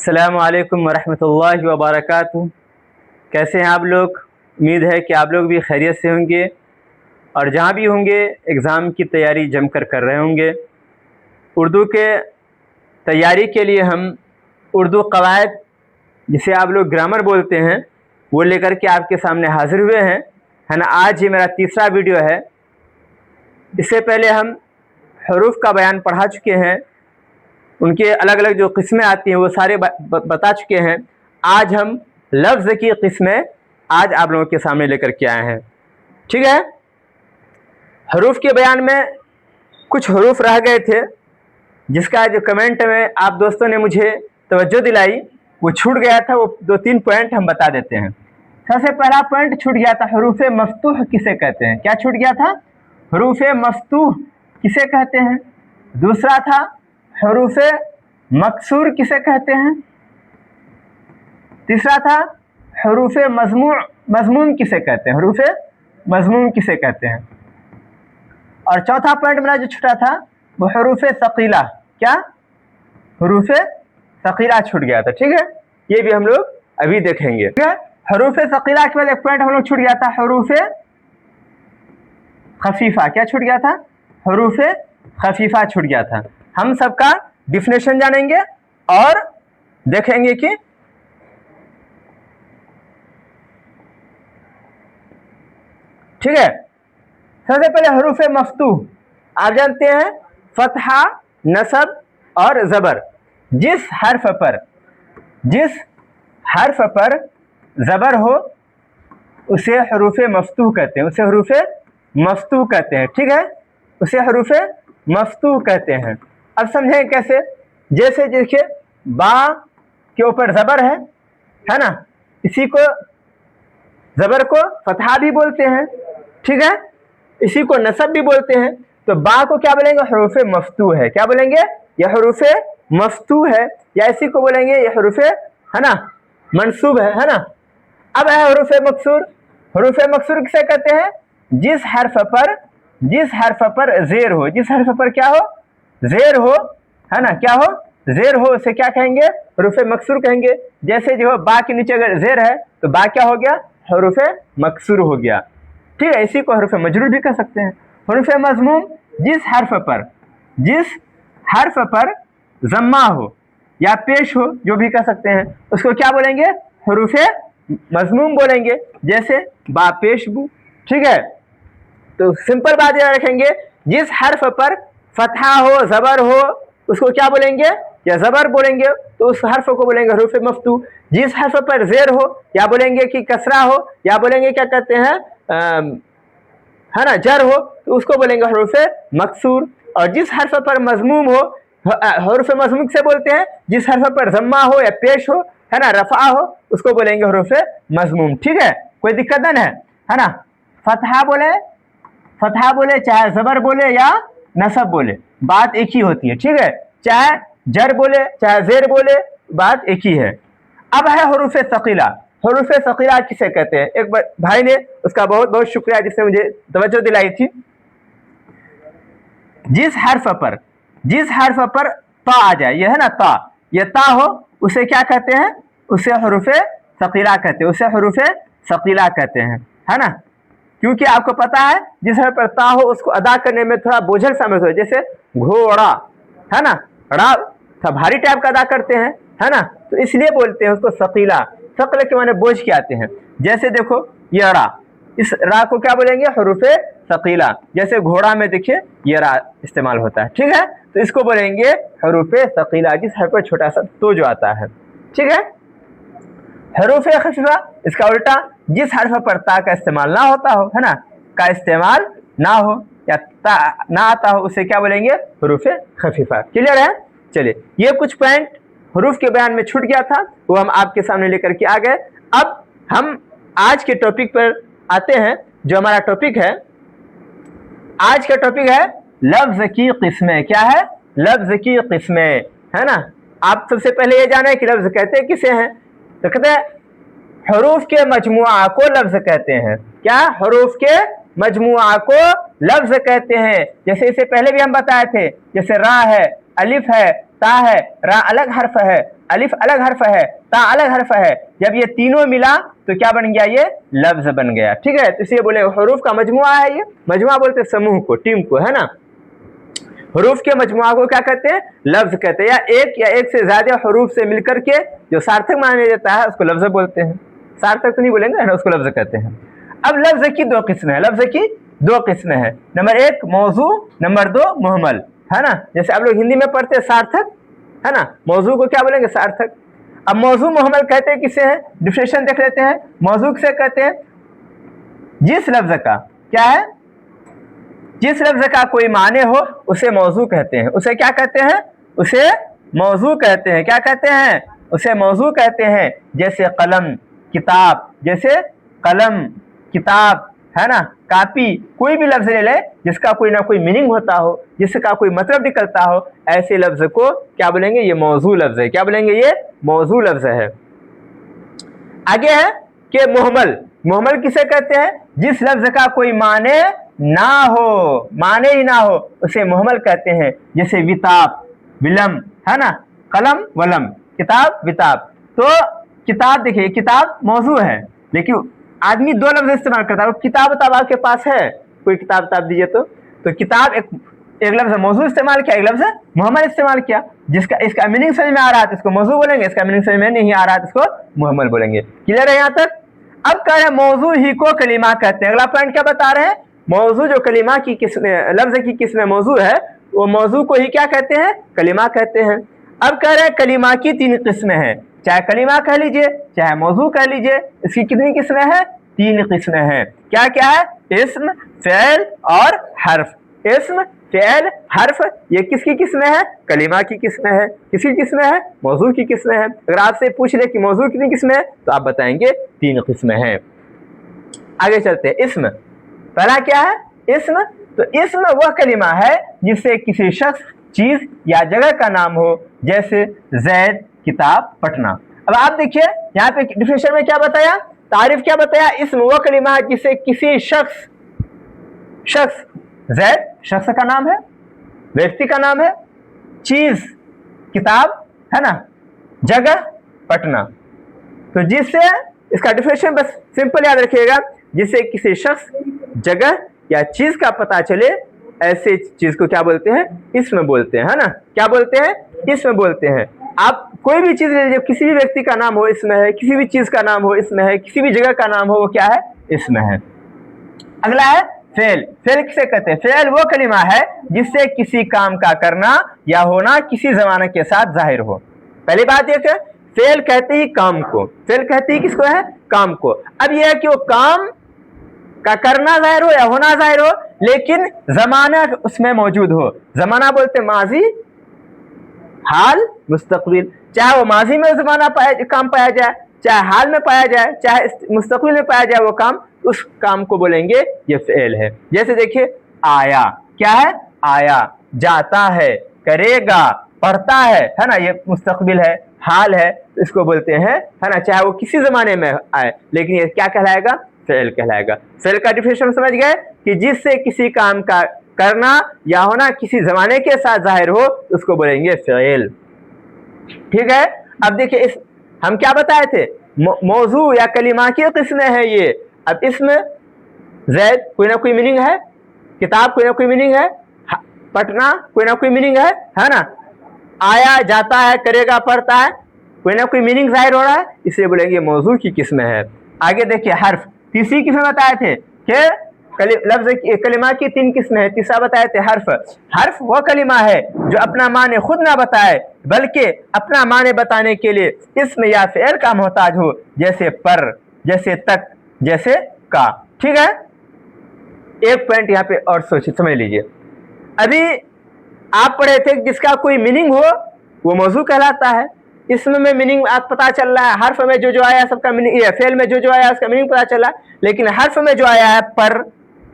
अस्सलामु अलैकुम वरहमतुल्लाहि वबरकातुहू। कैसे हैं आप लोग? उम्मीद है कि आप लोग भी खैरियत से होंगे और जहाँ भी होंगे एग्ज़ाम की तैयारी जमकर कर रहे होंगे। उर्दू के तैयारी के लिए हम उर्दू कवायद, जिसे आप लोग ग्रामर बोलते हैं, वो लेकर के आपके सामने हाज़िर हुए हैं, है ना। आज ये मेरा तीसरा वीडियो है। इससे पहले हम हरूफ का बयान पढ़ा चुके हैं, उनके अलग अलग जो किस्में आती हैं वो सारे बता चुके हैं। आज हम लफ्ज़ की किस्में आज आप लोगों के सामने लेकर के आए हैं, ठीक है। हरूफ के बयान में कुछ हरूफ रह गए थे, जिसका जो कमेंट में आप दोस्तों ने मुझे तवज्जो दिलाई, वो छूट गया था। वो 2-3 पॉइंट हम बता देते हैं। सबसे पहला पॉइंट छूट गया था, हरूफ मफ्तूह किसे कहते हैं? क्या छूट गया था? हरूफ मफ्तूह किसे कहते हैं? दूसरा था हरूफ मकसूर किसे कहते हैं? तीसरा था हरूफ मज़मूम किसे कहते हैं? हरूफ मज़मूम किसे कहते हैं? और चौथा पॉइंट मेरा जो छूटा था वो हरूफ सकीला। क्या? हरूफ सकीला छूट गया था, ठीक है। ये भी हम लोग अभी देखेंगे, ठीक है। हरूफ सकीला के बाद एक पॉइंट हम लोग छूट गया था, हरूफ खफीफा। क्या छूट गया था? हरूफ खफीफा छूट गया था। हम सबका डिफिनेशन जानेंगे और देखेंगे कि ठीक है। सबसे पहले हरूफ मफ्तूह आप जानते हैं, फतहा, नसब और ज़बर। जिस हर्फ पर ज़बर हो उसे हरूफ मफ्तूह कहते हैं, उसे हरूफ मफ्तूह कहते हैं, ठीक है। उसे हरूफ मफ्तूह कहते हैं। अब समझें कैसे। जैसे देखिए, बा के ऊपर ज़बर है ना, इसी को ज़बर को फतहा भी बोलते हैं, ठीक है। इसी को नसब भी बोलते हैं। तो बा को क्या बोलेंगे? हरूफ मफ्तूह है। क्या बोलेंगे? यह हरूफ मफ्तूह है। या इसी को बोलेंगे यह हरूफ है ना, मंसूब है ना। अब है हरूफ मकसूर। हरूफ मकसूर किसे कहते हैं? जिस हर्फ पर ज़ेर हो, जिस हर्फ पर क्या हो? ज़ेर हो, है ना। क्या हो? ज़ेर हो, उसे क्या कहेंगे? हरूफ मकसूर कहेंगे। जैसे जो बा के नीचे अगर ज़ेर है तो बा क्या हो गया? हरूफ मकसूर हो गया, ठीक है। इसी को हरूफ मजरूर भी कह सकते हैं। हरूफ मज़मूम, जिस हर्फ पर ज़म्मा हो या पेश हो, जो भी कह सकते हैं, उसको क्या बोलेंगे? हरूफ मज़मूम बोलेंगे। जैसे बा पेश बू, ठीक है। तो सिंपल बात याद रखेंगे, जिस हर्फ पर फतहा हो, ज़बर हो, उसको क्या बोलेंगे? या ज़बर बोलेंगे, तो उस हर्फ को बोलेंगे हरूफ मफ्तूह। जिस हर्फ पर ज़ेर हो, या बोलेंगे कि कसरा हो, या बोलेंगे क्या कहते हैं, है ना, जर हो, तो उसको बोलेंगे हरूफ मकसूर। और जिस हर्फ पर मज़मूम हो, हरूफ मज़मूम से बोलते हैं जिस हर्फ पर ज़म्मा हो या पेश हो, है ना, रफ़ा हो, उसको बोलेंगे हरूफ मज़मूम, ठीक है। कोई दिक्कत नहीं है ना। फतहा बोले चाहे ज़बर बोले या नसब बोले, बात एक ही होती है, ठीक है। चाहे जर बोले चाहे ज़ेर बोले, बात एक ही है। अब है हरूफ सकीला। हरूफ सकीला किसे कहते हैं? एक भाई ने, उसका बहुत बहुत शुक्रिया जिसने मुझे तवज्जो दिलाई थी। जिस हर्फ पर ता आ जाए, यह है ना ता, ये ता हो, उसे क्या कहते हैं? उसे हरूफ सकीला कहते हैं, उसे हरूफ सकीला कहते हैं, है ना। क्योंकि आपको पता है जिस हर्फ पर ता हो उसको अदा करने में थोड़ा बोझल समझ हो। जैसे घोड़ा, है ना, रा था भारी टाइप का अदा करते हैं, है ना, तो इसलिए बोलते हैं उसको सकीला। सकल के माने बोझ के आते हैं। जैसे देखो ये रा, इस रा को क्या बोलेंगे? हरूफ सकीला। जैसे घोड़ा में देखिए ये रा इस्तेमाल होता है, ठीक है। तो इसको बोलेंगे हरूफ सकीला, जिस हर्फ पर छोटा सा तो जो आता है, ठीक है। हरूफ खफीफा, इसका उल्टा, जिस हर्फ पर ता का इस्तेमाल ना होता हो, है ना, का इस्तेमाल ना हो या ता ना आता हो, उसे क्या बोलेंगे? हरूफ खफीफा। क्लियर है? चलिए, ये कुछ पॉइंट हरूफ के बयान में छूट गया था, वो हम आपके सामने लेकर के आ गए। अब हम आज के टॉपिक पर आते हैं। जो हमारा टॉपिक है, आज का टॉपिक है लफ्ज़ की किस्में। क्या है? लफ्ज़ की किस्में, है ना। आप सबसे पहले ये जाने कि लफ्ज़ कहते किसे हैं। तो कहते हैं हरूफ के मजमुआ को लफ्ज़ कहते हैं। क्या? हरूफ के मजमुआ को लफ्ज़ कहते हैं। जैसे इससे पहले भी हम बताए थे, जैसे रा है, अलिफ है, ता है, रा अलग हर्फ है, अलिफ अलग हर्फ है, ता अलग हर्फ है। जब ये तीनों मिला तो क्या बन गया, ये लफ्ज बन गया। ठीक है, तो इसलिए बोले हरूफ का मजमुआ है, ये मजमुआ बोलते हैं समूह को, टीम को, है ना। हरूफ के मजमुआ को क्या कहते हैं, लफ्ज कहते हैं, या एक से ज्यादा हरूफ से मिलकर के जो सार्थक माना जाता है उसको लफ्ज बोलते हैं। सार्थक तो नहीं बोलेंगे ना, उसको लफ्ज कहते हैं। अब लफ्ज की दो किस्में हैं, लफ्ज की दो किस्में हैं। नंबर एक मौजू, नंबर दो मुहम्मल, है ना। जैसे आप लोग हिंदी में पढ़ते हैं सार्थक, है ना, मौजू को क्या बोलेंगे, सार्थक। अब मौजू मुहम्मल कहते हैं किसे हैं, डिफिनेशन देख लेते हैं। मौजू किसे कहते हैं, जिस लफ्ज का क्या है, जिस लफ्ज का कोई माने हो उसे मौजू कहते हैं। उसे क्या कहते हैं, उसे मौजू कहते हैं। क्या कहते हैं, उसे मौजू कहते हैं। जैसे कलम, किताब, जैसे कलम, किताब, है ना, कापी, कोई भी लफ्ज ले ले जिसका कोई ना कोई मीनिंग होता हो, जिसका कोई मतलब निकलता हो, ऐसे लफ्ज को क्या बोलेंगे, ये मौजू लफ्ज है। क्या बोलेंगे, ये मौजू लफ्ज है। आगे है कि मुहम्मल, मुहम्मल किसे कहते हैं, जिस लफ्ज का कोई माने ना हो, माने ही ना हो, उसे मुहम्मल कहते हैं। जैसे विताब, विलम, है ना, कलम, वलम, किताब, विताब। तो किताब देखिए, किताब मौजू है, लेकिन आदमी दो लफ्ज इस्तेमाल करता है। किताब उताब आपके पास है, कोई किताब उताब दीजिए तो किताब एक लफ्ज मौजू इस्तेमाल किया, एक लफ्ज मुहम्मल इस्तेमाल किया। जिसका इसका मीनिंग समझ में आ रहा है तो इसको मौजू बोलेंगे, इसका मीनिंग समझ में नहीं आ रहा है तो इसको मुहम्मल बोलेंगे। क्लियर है यहाँ तक। अब कह रहे हैं मौजू ही को कलिमा कहते हैं। अगला पॉइंट क्या बता रहे हैं, मौजू जो कलिमा की किस्म, लफ्ज की किस्म मौजू है, वो मौजू को ही क्या कहते हैं, कलिमा कहते हैं। अब कह रहे हैं कलिमा की तीन किस्में हैं, चाहे कलिमा कह लीजिए चाहे मौजू कह लीजिए। इसकी कितनी किस्में हैं, तीन किस्में हैं। क्या क्या है, इस्म, फ़िल और हर्फ। इस्म, फ़िल, हर्फ, ये किसकी किस्में हैं, कलिमा की किस्में हैं। किसकी किस्में हैं, मौजू की किस्में हैं। अगर आपसे पूछ ले कि मौजू कितनी किस्में हैं तो आप बताएंगे तीन किस्में हैं। आगे चलते हैं, इस्म। पहला क्या है, इस्म। तो इस्म वह कलिमा है जिससे किसी शख्स, चीज या जगह का नाम हो, जैसे जैद, किताब, पटना। अब आप देखिए यहाँ पे डिफिनेशन में क्या बताया, तारीफ क्या बताया, इस्म वह कलिमा है जिससे किसी शख्स, जैद शख्स का नाम है, व्यक्ति का नाम है, चीज किताब, है ना, जगह पटना। तो जिससे, इसका डिफिनेशन बस सिंपल याद रखिएगा, जिससे किसी शख्स, जगह या चीज का पता चले, ऐसे चीज को क्या बोलते हैं, इस्म बोलते हैं, है ना। क्या बोलते हैं, इस्म बोलते हैं। आप कोई भी चीज ले लीजिए, किसी भी व्यक्ति का नाम हो इसमें है, किसी भी चीज का नाम हो इसमें है, किसी भी जगह का नाम हो, वो क्या है, इसमें है। अगला है फेल। फेल किसे कहते हैं, फेल वो कलिमा है जिससे किसी काम का करना या होना किसी जमाने के साथ जाहिर हो। पहली बात यह कि फेल कहते ही काम को, फेल कहते ही किसको है, काम को। अब यह है कि वो काम का करना जाहिर हो या होना जाहिर हो, लेकिन जमाना उसमें मौजूद हो। जमाना बोलते माजी, हाल, मुस्तकबिल। चाहे वो माजी में जमाना काम पाया जाए, चाहे हाल में पाया जाए, चाहे मुस्तकबिल में पाया जाए वो काम, उस काम को बोलेंगे ये फेल है। जैसे देखिए आया, क्या है, आया, जाता है, करेगा, पढ़ता है ना, ये मुस्तकबिल है, हाल है, इसको बोलते हैं, है ना, चाहे वो किसी जमाने में आए, लेकिन ये क्या कहलाएगा, फेल कहलाएगा। फेल का डिफिनेशन समझ गए कि जिससे किसी काम का करना या होना किसी जमाने के साथ जाहिर हो, उसको बोलेंगे फेल। ठीक है। अब देखिए इस हम क्या बताए थे, मौजू या कलिमा की किस्में है ये। अब इसमें जैद कोई ना कोई मीनिंग है, किताब कोई ना कोई मीनिंग है, पटना कोई ना कोई मीनिंग है ना, आया, जाता है, करेगा, पढ़ता है, कोई ना कोई मीनिंग जाहिर हो रहा है, इसलिए बोलेंगे मौजू की किस्में है। आगे देखिए हर्फ, तीसरी किस्में बताए थे कि लफ्ज कलिमा की तीन किस्में हैं, तीसरा बताए थे हर्फ। हर्फ वो कलिमा है जो अपना माने खुद ना बताए बल्कि अपना माने बताने के लिए इसमें या फेल का मोहताज हो, जैसे पर, जैसे तक, जैसे का। ठीक है। एक पॉइंट यहाँ पे और सोचिए, समझ लीजिए। अभी आप पढ़े थे जिसका कोई मीनिंग हो वो मौजू कहलाता है। इसमें मीनिंग आप पता चल रहा है, हर्फ में जो आया सबका मीनिंग, फेल में जो आया उसका मीनिंग पता चला, लेकिन हर्फ में जो आया है पर,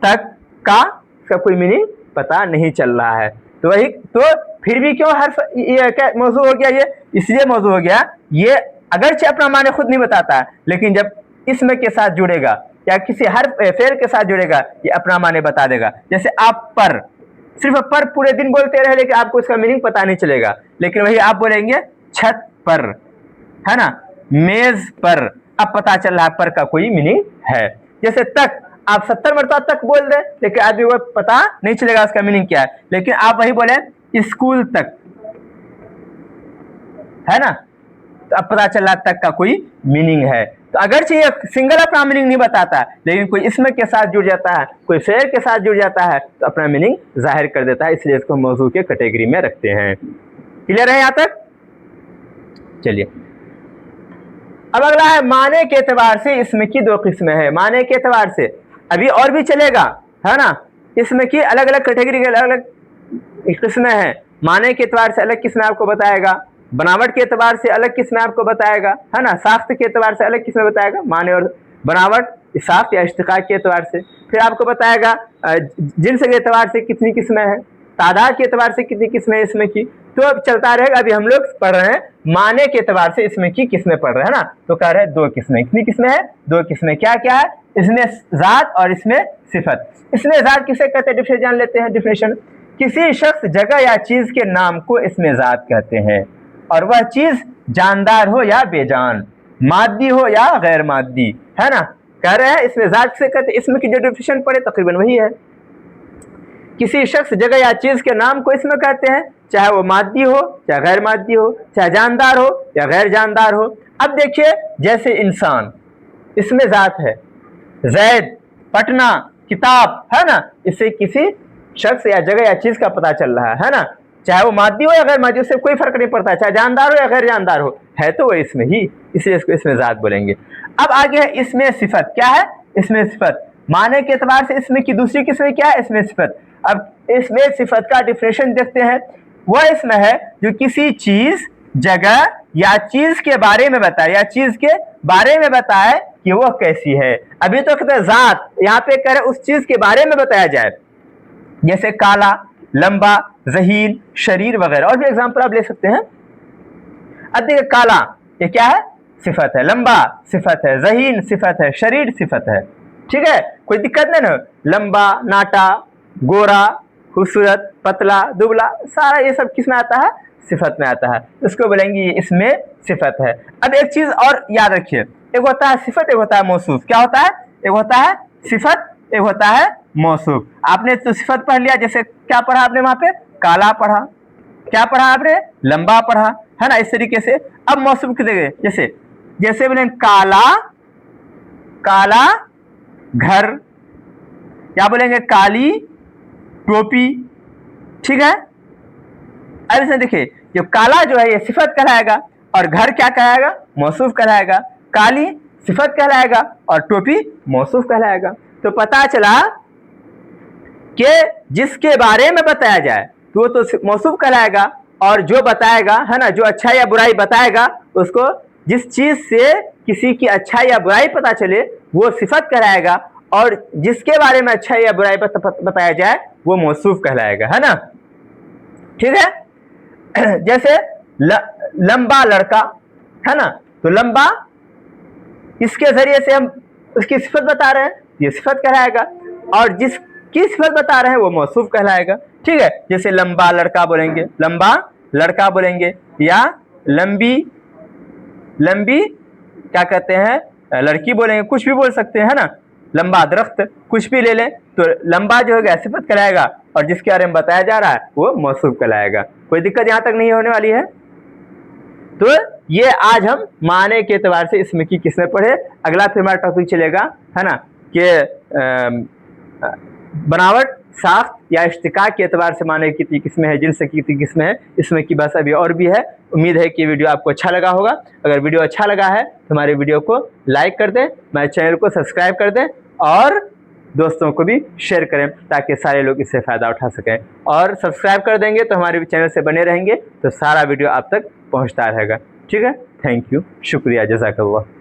तक, का, इसका कोई मीनिंग पता नहीं चल रहा है। तो वही तो फिर भी क्यों हर्फ ये क्या मौजू हो गया, ये इसलिए मौजू हो गया, ये अगरचे अपना माने खुद नहीं बताता है, लेकिन जब इसमें के साथ जुड़ेगा या किसी हर्फ फेल के साथ जुड़ेगा, ये अपना माने बता देगा। जैसे आप पर, सिर्फ पर पूरे दिन बोलते रहे लेकिन आपको उसका मीनिंग पता नहीं चलेगा। लेकिन वही आप बोलेंगे छत पर, है ना, मेज पर, अब पता चल रहा पर का कोई मीनिंग है। जैसे तक, आप 70 मरतबा तक बोल दें लेकिन आदमी को पता नहीं चलेगा उसका मीनिंग क्या है। लेकिन आप वही बोले स्कूल तक, है ना, तो अब पता चल रहा तक का कोई मीनिंग है। तो अगर चाहिए सिंगल अपना मीनिंग नहीं बताता लेकिन कोई इसम के साथ जुड़ जाता है, कोई फेयर के साथ जुड़ जाता है तो अपना मीनिंग जाहिर कर देता है, इसलिए इसको मौजू के कैटेगरी में रखते हैं। क्लियर है यहाँ तक? चलिए अब अगला है माने के एतबार से इसम की दो किस्में हैं। माने के एतबार से अभी और भी चलेगा, है ना, इसमें की अलग अलग कैटेगरी के अलग अलग किस्में हैं। माने के एतबार से अलग किस्में आपको बताएगा, बनावट के एतबार से अलग किस्में आपको बताएगा, है ना, साख्त के एतबार से अलग किस्में बताएगा, माने और बनावट, साख्त या इश्तिकाक के एतबार से। फिर आपको बताएगा जिन्स के एतबार से कितनी किस्में हैं, तादाद के एतबार से कितनी किस्में इसमें की। तो अब चलता रहेगा। अभी हम लोग पढ़ रहे हैं माने के एतबार से इसमें की किस्में पढ़ रहे हैं ना, तो कह रहे हैं दो किस्में। कितनी किस्में हैं? दो किस्में। क्या क्या है? इसमें जात और इसमें सिफत। इसमें जात किसे कहते हैं? डिफिनेशन जान लेते हैं। डिफिनेशन, किसी शख्स, जगह या चीज के नाम को इसमें जात कहते हैं और वह चीज जानदार हो या बेजान, मादी हो या गैर मादी, है ना। कह रहे हैं इसमें जात किसे कहते हैं? इसमें की जो डिफिनेशन पढ़े तकरीबन वही है। किसी शख्स, जगह या चीज के नाम को इसमें कहते हैं, चाहे वो मादी हो चाहे गैर मादी हो, चाहे जानदार हो या गैर जानदार हो। अब देखिए जैसे इंसान, इसमें जात है, जैद, पटना, किताब, है ना, इससे किसी शख्स या जगह या चीज का पता चल रहा है ना, चाहे वो मादी हो या गैर मादी, उससे कोई फर्क नहीं पड़ता, चाहे जानदार हो या गैर जानदार हो, है तो वो इसमें ही, इसलिए इसको इसमें जात बोलेंगे। अब आगे है इसमें सिफत। क्या है? इसमें सिफत। माने के एतबार से इसमें की दूसरी किस्म क्या है? इसमें सिफत। अब इसमें सिफत का डिफिनेशन देखते हैं। वह इसमें है जो किसी चीज, जगह या चीज के बारे में बताए, या चीज के बारे में बताए कि वह कैसी है। अभी तो कहते हैं जात, यहाँ पे कह रहे उस चीज के बारे में बताया जाए, जैसे काला, लंबा, ज़हीन, शरीर वगैरह। और भी एग्जांपल आप ले सकते हैं। अब देखिए काला, ये क्या है? सिफत है। लंबा सिफत है, ज़हीन सिफत है, शरीर सिफत है। ठीक है, कोई दिक्कत नहीं ना। लंबा, नाटा, गोरा, खूबसूरत, पतला, दुबला, सारा ये सब किस में आता है? सिफत में आता है। इसको बोलेंगे ये इसमें सिफत है। अब एक चीज और याद रखिए, एक होता है सिफत, एक होता है मौसूफ। क्या होता है? एक होता है सिफत, एक होता है मौसूफ। आपने तो सिफत पढ़ लिया, जैसे क्या पढ़ा आपने वहां पे? काला पढ़ा। क्या पढ़ा आपने? लंबा पढ़ा, है ना, इस तरीके से। अब मौसूफ की जगह जैसे जैसे बोले काला, काला घर, क्या बोलेंगे? काली टोपी। ठीक है, अब इसमें देखिए जो काला जो है ये सिफत कहलाएगा और घर क्या कहलाएगा? मौसूफ कहलाएगा। काली सिफत कहलाएगा और टोपी मौसूफ कहलाएगा। तो पता चला कि जिसके बारे में बताया जाए तो वो तो मौसूफ कहलाएगा, और जो बताएगा, है ना, जो अच्छा या बुराई बताएगा, उसको जिस चीज से किसी की अच्छा या बुराई पता चले वो सिफत कहलाएगा, और जिसके बारे में अच्छा या बुराई बताया जाए वो मौसूफ कहलाएगा, है ना। ठीक है, जैसे लंबा लड़का, है ना, तो लंबा इसके जरिए से हम उसकी सिफत बता रहे हैं, ये सिफत कहलाएगा, और जिसकी सिफत बता रहे हैं वो मौसूफ कहलाएगा। ठीक है, जैसे लंबा लड़का बोलेंगे, लंबा लड़का बोलेंगे, या लंबी, लंबी क्या कहते हैं? लड़की बोलेंगे, कुछ भी बोल सकते हैं, है ना। लंबा दरख्त, कुछ भी ले लें, तो लंबा जो होगा सिफत कहलाएगा और जिसके बारे में बताया जा रहा है वो मौसूफ कहलाएगा। कोई दिक्कत यहाँ तक नहीं होने वाली है। तो ये आज हम माने के एतबार से इसमें की किस्में पढ़े। अगला फिर हमारा टॉपिक चलेगा, है ना, कि बनावट, साख्त या इश्तिकाक के एतबार से माने की कितनी किस्में हैं, जिनसे कितनी किस्में हैं, इसमें की बस अभी और भी है। उम्मीद है कि वीडियो आपको अच्छा लगा होगा। अगर वीडियो अच्छा लगा है तो हमारे वीडियो को लाइक कर दें, हमारे चैनल को सब्सक्राइब कर दें और दोस्तों को भी शेयर करें ताकि सारे लोग इससे फ़ायदा उठा सकें। और सब्सक्राइब कर देंगे तो हमारे चैनल से बने रहेंगे तो सारा वीडियो आप तक पहुँचता रहेगा। ठीक है, थैंक यू, शुक्रिया, जज़ाकल्लाह।